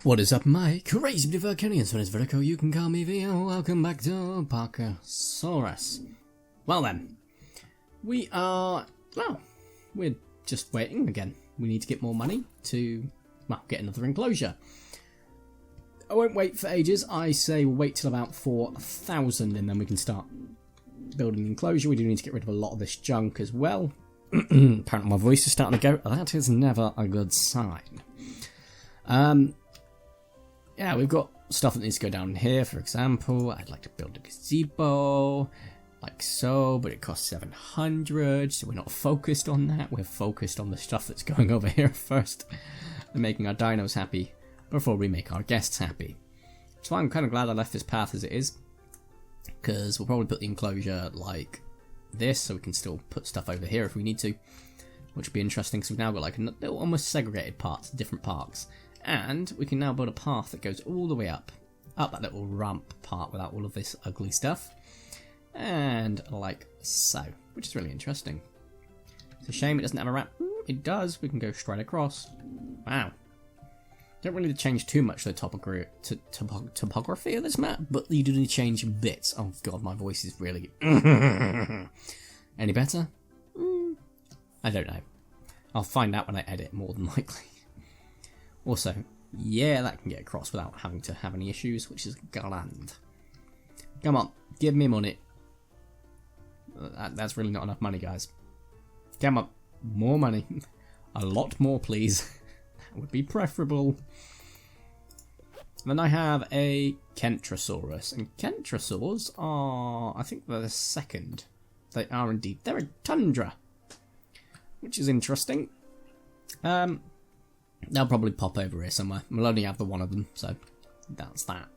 What is up, my crazy Diverconians? My name is Vertico, you can call me V, and welcome back to Parkasaurus. Well then, we're just waiting again. We need to get more money to, get another enclosure. I won't wait for ages. I say we'll wait till about 4,000 and then we can start building an enclosure. We do need to get rid of a lot of this junk as well. Apparently my voice is starting to go. That is never a good sign. Yeah, we've got stuff that needs to go down here. For example, I'd like to build a gazebo, like so, but it costs 700, so we're not focused on that. We're focused on the stuff that's going over here first, and making our dinos happy before we make our guests happy. So I'm kind of glad I left this path as it is, because we'll probably put the enclosure like this, so we can still put stuff over here if we need to, which would be interesting, because we've now got like a little almost segregated parts, different parks. And we can now build a path that goes all the way up that little ramp part without all of this ugly stuff. And like so, which is really interesting. It's a shame it doesn't have a ramp. It does, we can go straight across. Wow. Don't really need to change too much the topography of this map, but you do need to change bits. Oh god, my voice is really... Any better? I don't know. I'll find out when I edit, more than likely. Also, yeah, that can get across without having to have any issues, which is grand. Come on, give me money. That's really not enough money, guys. Come on, more money. A lot more, please. That would be preferable. And then I have a Kentrosaurus, and Kentrosaurs are, I think they're the second. They are indeed. They're a tundra, which is interesting. They'll probably pop over here somewhere. We'll only have the one of them, so that's that.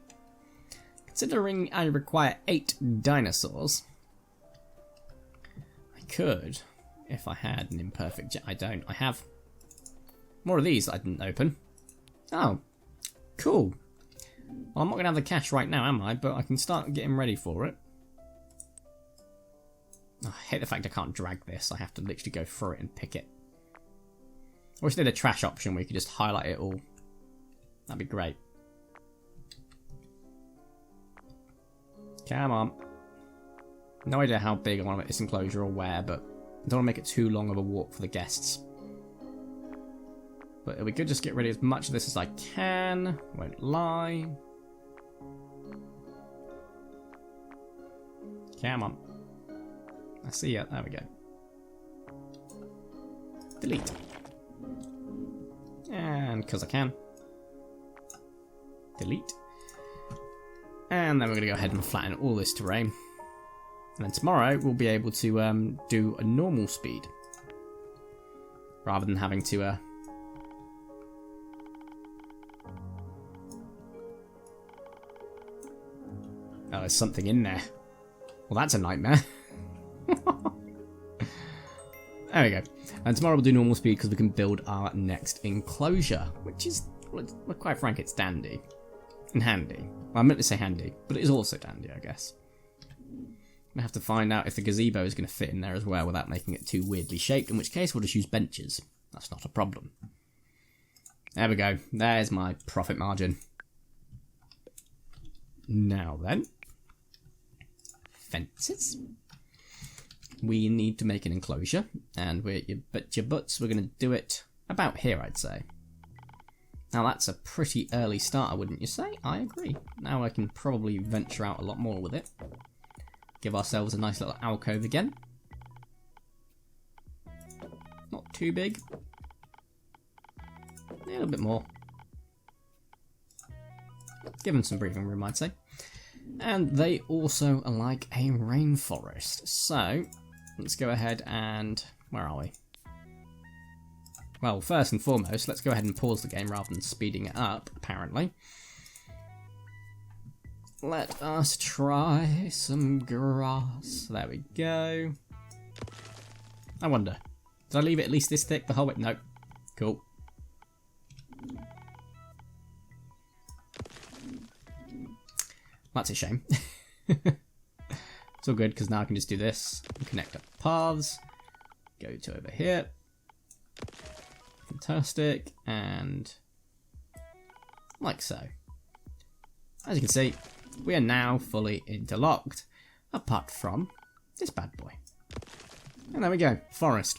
Considering I require 8 dinosaurs, I could, if I had an imperfect jet. I don't. I have more of these that I didn't open. Oh, cool. Well, I'm not going to have the cash right now, am I? But I can start getting ready for it. Oh, I hate the fact I can't drag this. I have to literally go through it and pick it. I wish they had a trash option where you could just highlight it all. That'd be great. Come on. No idea how big I want to make this enclosure or where, but I don't want to make it too long of a walk for the guests. But we could just get rid of as much of this as I can. Won't lie. Come on. I see ya. There we go. Delete. And because I can. Delete. And then we're going to go ahead and flatten all this terrain. And then tomorrow we'll be able to do a normal speed. Rather than having to... Oh, there's something in there. Well, that's a nightmare. There we go. And tomorrow we'll do normal speed because we can build our next enclosure, which is, well, quite frank, it's dandy. And handy. Well, I meant to say handy, but it is also dandy, I guess. I have to find out if the gazebo is going to fit in there as well without making it too weirdly shaped, in which case we'll just use benches. That's not a problem. There we go. There's my profit margin. Now then. Fences. We need to make an enclosure, and you bet your butts we're going to do it about here, I'd say. Now that's a pretty early starter, wouldn't you say? I agree. Now I can probably venture out a lot more with it. Give ourselves a nice little alcove again. Not too big. Yeah, a little bit more. Give them some breathing room, I'd say. And they also are like a rainforest. So... let's go ahead and... where are we? Well, first and foremost, let's go ahead and pause the game rather than speeding it up, apparently. Let us try some grass. There we go. I wonder, did I leave it at least this thick the whole way? Nope. Cool. That's a shame. It's all good, because now I can just do this, and connect up paths, go to over here, fantastic, and like so. As you can see, we are now fully interlocked, apart from this bad boy. And there we go, forest.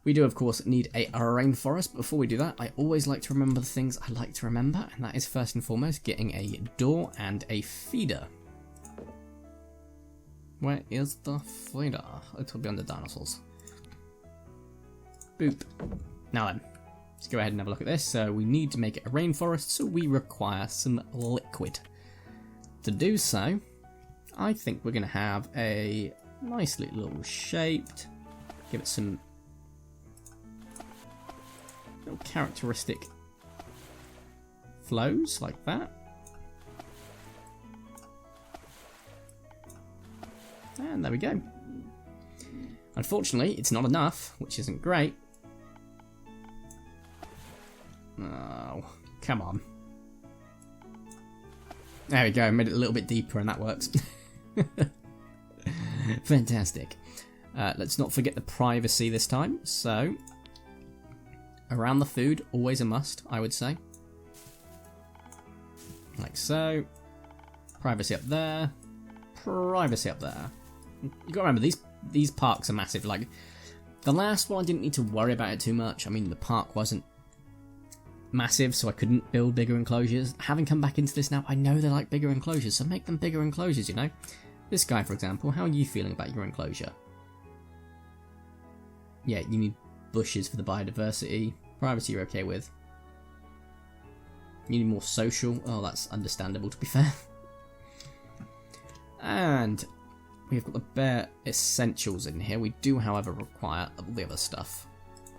We do, of course, need a rainforest, but before we do that, I always like to remember the things I like to remember, and that is first and foremost getting a door and a feeder. Where is the feeder? It'll be under dinosaurs. Boop. Now then, let's go ahead and have a look at this. So we need to make it a rainforest, so we require some liquid. To do so, I think we're going to have a nicely little shaped, give it some little characteristic flows like that. And there we go. Unfortunately, it's not enough, which isn't great. Oh, come on. There we go, made it a little bit deeper and that works. Fantastic. Let's not forget the privacy this time. So, around the food, always a must, I would say. Like so. Privacy up there. Privacy up there. You gotta remember, these parks are massive. Like, the last one I didn't need to worry about it too much. I mean, the park wasn't massive, so I couldn't build bigger enclosures. Having come back into this now, I know they like bigger enclosures, so make them bigger enclosures, you know? This guy, for example, how are you feeling about your enclosure? Yeah, you need bushes for the biodiversity. Privacy you're okay with. You need more social. Oh, that's understandable, to be fair. And we've got the bare essentials in here. We do, however, require all the other stuff.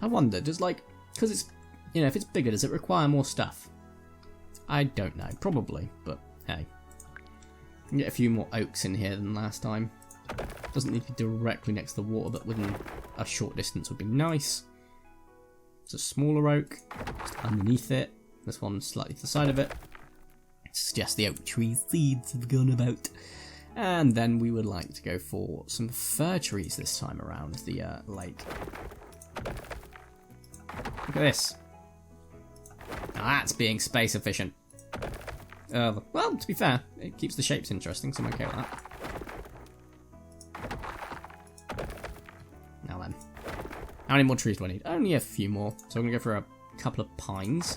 I wonder, does, like, because it's, you know, if it's bigger, does it require more stuff? I don't know, probably, but hey. Can get a few more oaks in here than last time. Doesn't need to be directly next to the water, but within a short distance would be nice. It's a smaller oak, just underneath it. This one slightly to the side of it. It's just the oak tree seeds have gone about. And then we would like to go for some fir trees this time around the lake. Look at this. Now that's being space efficient. Well, to be fair, it keeps the shapes interesting, so I'm okay with that. Now then. How many more trees do I need? Only a few more. So I'm going to go for a couple of pines.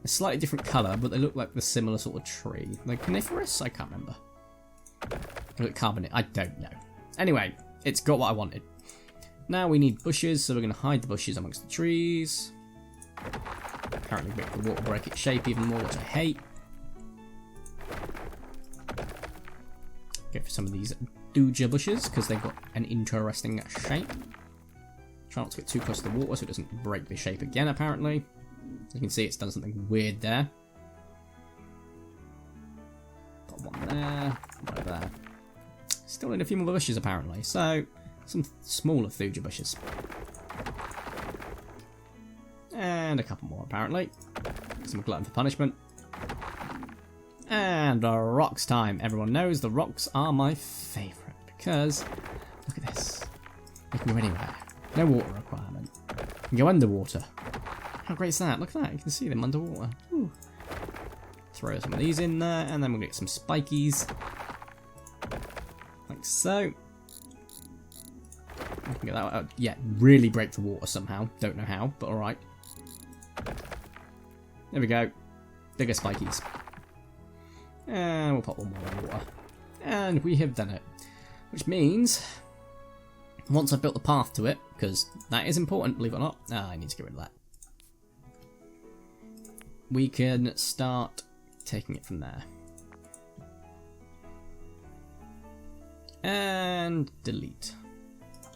A slightly different colour, but they look like the similar sort of tree. Like coniferous? I can't remember. Or is it carbonate? I don't know. Anyway, it's got what I wanted. Now we need bushes, so we're going to hide the bushes amongst the trees. Apparently make the water break its shape even more, which I hate. Go for some of these dooja bushes, because they've got an interesting shape. Try not to get too close to the water so it doesn't break the shape again, apparently. As you can see, it's done something weird there. Got one there, one over there. Still need a few more bushes, apparently. So, some smaller thuja bushes. And a couple more, apparently. Some glutton for punishment. And rocks time. Everyone knows the rocks are my favourite because, look at this. They can go anywhere. No water requirement. You can go underwater. How great is that? Look at that. You can see them underwater. Ooh. Throw some of these in there, and then we'll get some spikies. Like so. You can get that out. Yeah, really break the water somehow. Don't know how, but alright. There we go. Bigger spikies. And we'll pop one more in water. And we have done it. Which means, once I've built the path to it, because that is important, believe it or not. I need to get rid of that. We can start taking it from there. And delete.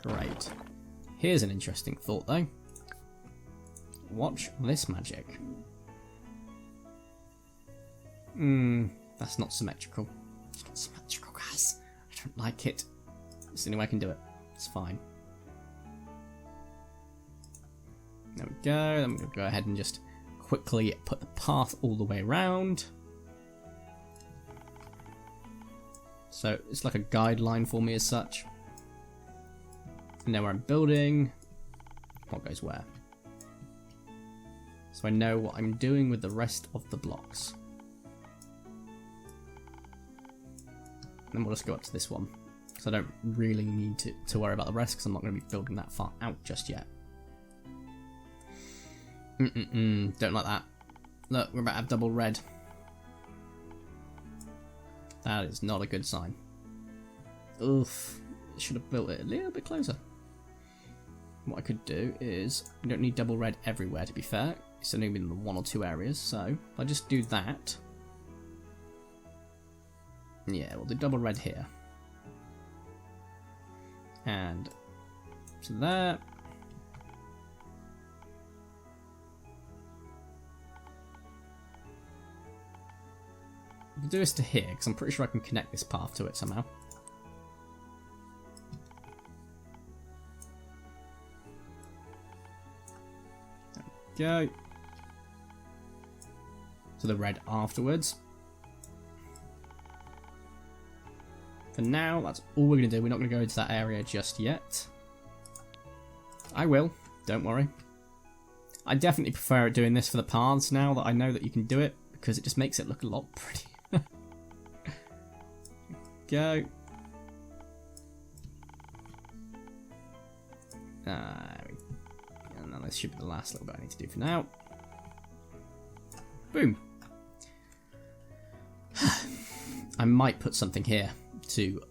Great. Here's an interesting thought though. Watch this magic. That's not symmetrical. It's not symmetrical, guys. I don't like it. It's the only way I can do it. It's fine. There we go. Then we're going to go ahead and just quickly put the path all the way around. So it's like a guideline for me as such. And now where I'm building, what goes where. So I know what I'm doing with the rest of the blocks. And then we'll just go up to this one. So I don't really need to worry about the rest because I'm not going to be building that far out just yet. Don't like that. Look, we're about to have double red. That is not a good sign. Oof. Should have built it a little bit closer. What I could do is, we don't need double red everywhere to be fair. It's only in the 1 or 2 areas, so if I just do that. Yeah, we'll do double red here. And to there. We'll do this to here, because I'm pretty sure I can connect this path to it somehow. There we go. To the red afterwards. For now, that's all we're going to do. We're not going to go into that area just yet. I will, don't worry. I definitely prefer doing this for the paths now that I know that you can do it, because it just makes it look a lot prettier. Go. And then this should be the last little bit I need to do for now. Boom. I might put something here to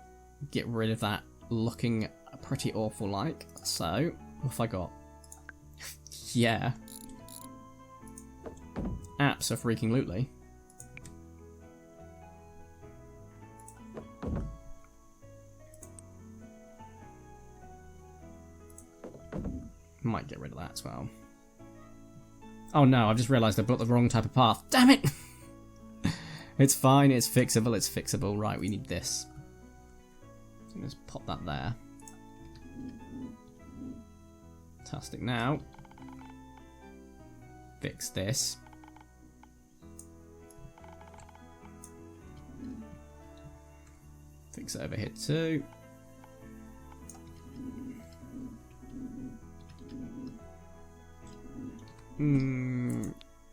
get rid of that looking pretty awful like. So, what have I got? Yeah. Abso-freaking-lutely. Might get rid of that as well. Oh no, I've just realised I built the wrong type of path. Damn it! It's fine, it's fixable, it's fixable. Right, we need this. So let's pop that there. Fantastic. Now, fix this. Fix it over here too.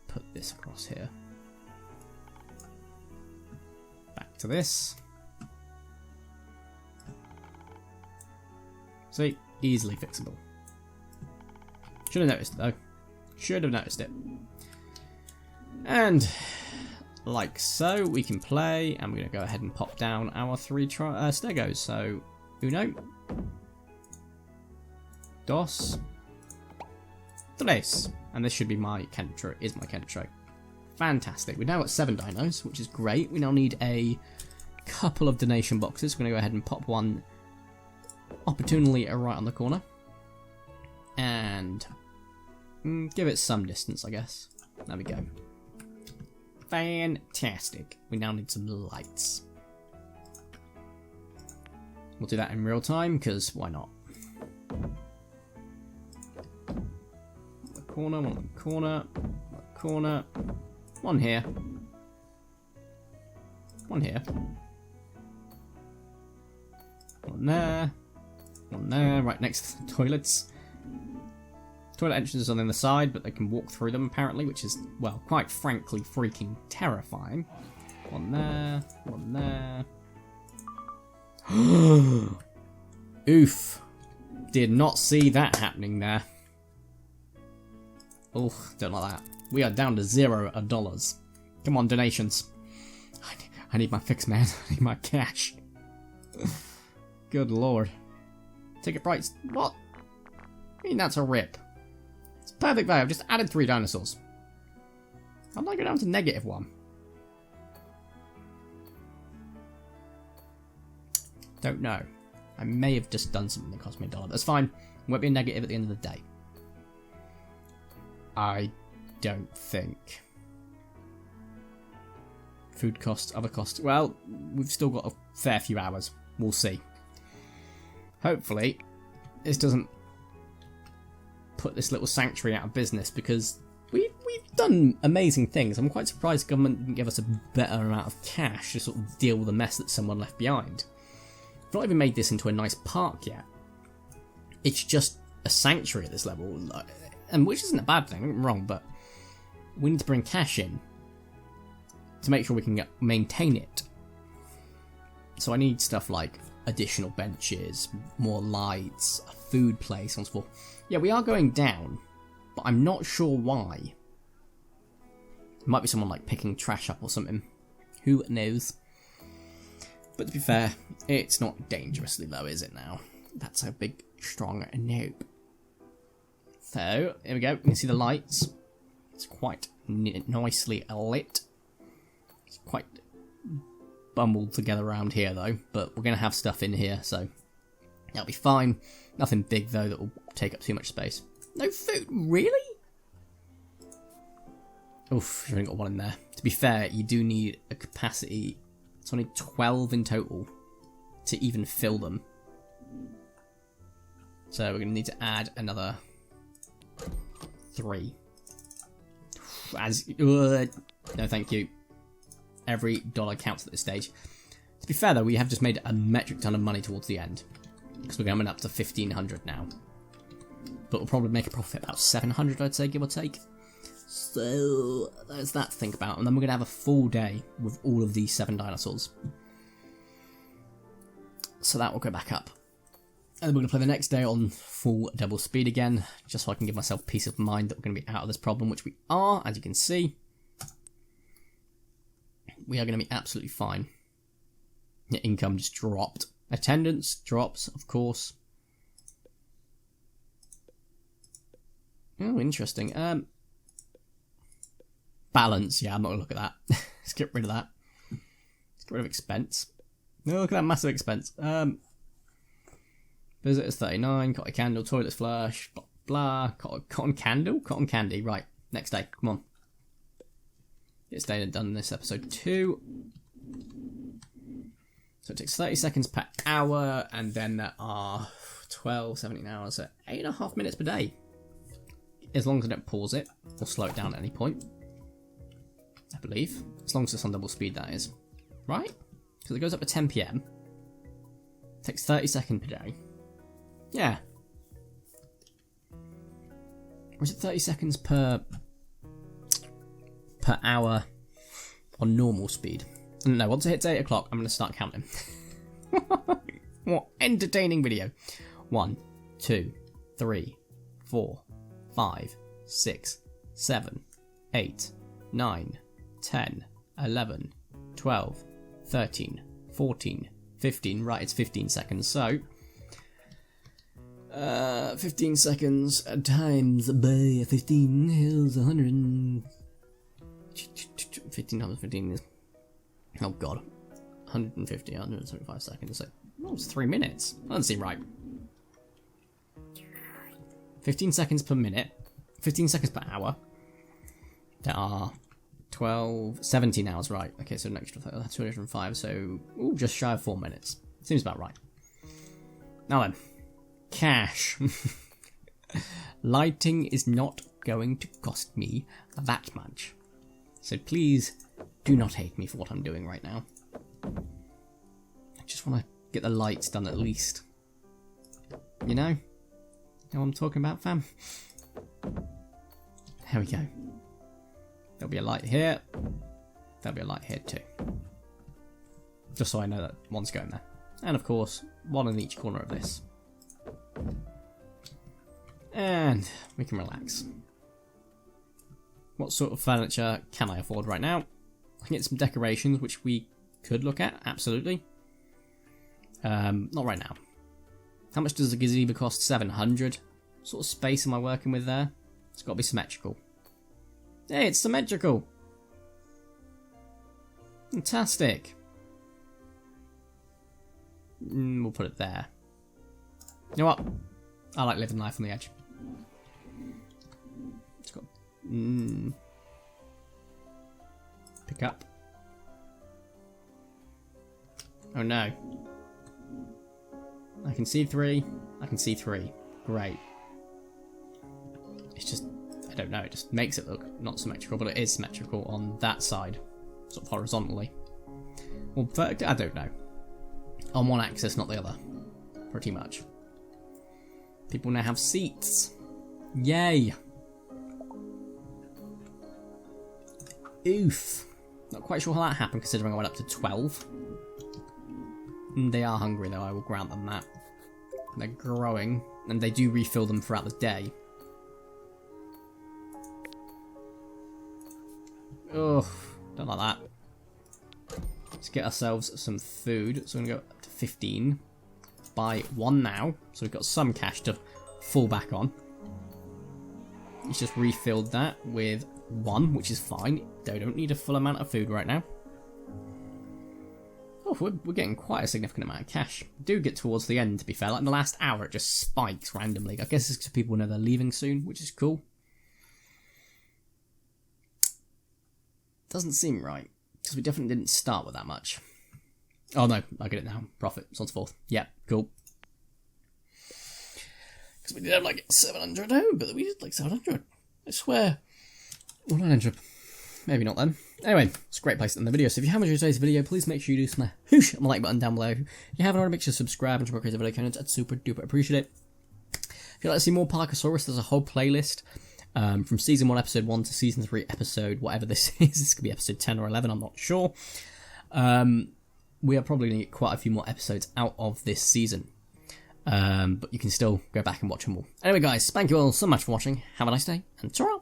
Put this across here. Back to this. See, easily fixable. Should have noticed it though. Should have noticed it. And like so, we can play, and we're going to go ahead and pop down our 3 stegos. So, uno, dos, tres. And this should be my Kentro, is my Kentro. Fantastic. We're now at 7 dinos, which is great. We now need a couple of donation boxes. We're going to go ahead and pop one opportunely right on the corner. And give it some distance, I guess. There we go. Fantastic. We now need some lights. We'll do that in real time, because why not? Corner, one on the corner, corner, one here, one here, one there, right next to the toilets. Toilet entrances on the side, but they can walk through them apparently, which is, well, quite frankly freaking terrifying. One there. Oof. Did not see that happening there. Oh, don't like that. We are down to $0. Come on, donations. I need my fix, man. I need my cash. Good lord. Ticket price. What? I mean, that's a rip. It's perfect value. I've just added 3 dinosaurs. How did I go down to -1? Don't know. I may have just done something that cost me $1. That's fine. It won't be a negative at the end of the day. I don't think. Food costs, other costs. Well, we've still got a fair few hours. We'll see. Hopefully, this doesn't put this little sanctuary out of business, because we've done amazing things. I'm quite surprised the government didn't give us a better amount of cash to sort of deal with the mess that someone left behind. We've not even made this into a nice park yet. It's just a sanctuary at this level. And which isn't a bad thing, don't get me wrong, but we need to bring cash in to make sure we can maintain it. So I need stuff like additional benches, more lights, a food place, and so forth. Yeah, we are going down, but I'm not sure why. It might be someone like picking trash up or something. Who knows? But to be fair, it's not dangerously low, is it now? That's a big, strong nope. So, here we go. You can see the lights. It's quite nicely lit. It's quite bumbled together around here, though. But we're going to have stuff in here, so that'll be fine. Nothing big, though, that will take up too much space. No food? Really? Oof, you've only got one in there. To be fair, you do need a capacity. It's only 12 in total to even fill them. So we're going to need to add another 3. No, thank you. Every dollar counts at this stage. To be fair, though, we have just made a metric ton of money towards the end. Because we're going up to 1,500 now. But we'll probably make a profit about 700, I'd say, give or take. So there's that to think about. And then we're going to have a full day with all of these 7 dinosaurs. So that will go back up. And then we're going to play the next day on full double speed again. Just so I can give myself peace of mind that we're going to be out of this problem. Which we are, as you can see. We are going to be absolutely fine. The income just dropped. Attendance drops, of course. Oh, interesting. Balance, yeah, I'm not going to look at that. Let's get rid of that. Let's get rid of expense. No, look at that massive expense. Visitors 39, got a candle, toilets flush, blah, blah. Cotton candle? Cotton candy, right. Next day, come on. Get stayed and done in this episode 2. So it takes 30 seconds per hour, and then there are 12, 17 hours, so 8.5 minutes per day. As long as I don't pause it, or slow it down at any point. I believe. As long as it's on double speed, that is. Right? Because it goes up to 10 PM. Takes 30 seconds per day. Yeah. Or is it 30 seconds per hour on normal speed? No, once it hits 8 o'clock, I'm going to start counting. What entertaining video. 1, 2, 3, 4, 5, 6, 7, 8, 9, 10, 11, 12, 13, 14, 15. Right, it's 15 seconds. So, 15 seconds times by 15 is 100. 15 times 15 is... Oh god. 150, 175 seconds. So, oh, it's 3 minutes. That doesn't seem right. 15 seconds per minute. 15 seconds per hour. There are 17 hours, right. Okay, so an extra 205, so ooh, just shy of 4 minutes. Seems about right. Now then. Cash. Lighting is not going to cost me that much. So please do not hate me for what I'm doing right now. I just want to get the lights done at least. You know? Know what I'm talking about, fam? There we go. There'll be a light here. There'll be a light here too. Just so I know that one's going there. And of course, one in each corner of this. And we can relax. What sort of furniture can I afford right now? I can get some decorations, which we could look at, absolutely. Not right now. How much does a gazebo cost? 700. What sort of space am I working with there? It's got to be symmetrical. Hey, it's symmetrical! Fantastic! We'll put it there. You know what? I like living life on the edge. It's got... Pick up. Oh no. I can see 3. I can see 3. Great. It's just... I don't know, it just makes it look not symmetrical, but it is symmetrical on that side. Sort of horizontally. Well, vertically, I don't know. On one axis, not the other. Pretty much. People now have seats. Yay! Oof. Not quite sure how that happened, considering I went up to 12. They are hungry, though, I will grant them that. They're growing, and they do refill them throughout the day. Ugh, don't like that. Let's get ourselves some food. So I'm going to go up to 15. Buy 1 now, so we've got some cash to fall back on. He's just refilled that with 1, which is fine. They don't need a full amount of food right now. Oh, we're getting quite a significant amount of cash. We do get towards the end, to be fair. Like in the last hour, it just spikes randomly. I guess it's because people know they're leaving soon, which is cool. Doesn't seem right, because we definitely didn't start with that much. Oh no, I get it now. Profit, so on so forth. Yeah, cool. Because we did have like 700 home, but we did like 700. I swear. Or 900. Maybe not then. Anyway, it's a great place to end the video. So if you haven't enjoyed today's video, please make sure you do smash the like button down below. If you haven't already, make sure to subscribe and check out creative video comments. I'd super duper appreciate it. If you'd like to see more Parkasaurus, there's a whole playlist from season 1, episode 1 to season 3, episode whatever this is. This could be episode 10 or 11, I'm not sure. We are probably going to get quite a few more episodes out of this season. But you can still go back and watch them all. Anyway, guys, thank you all so much for watching. Have a nice day, and ta-ra!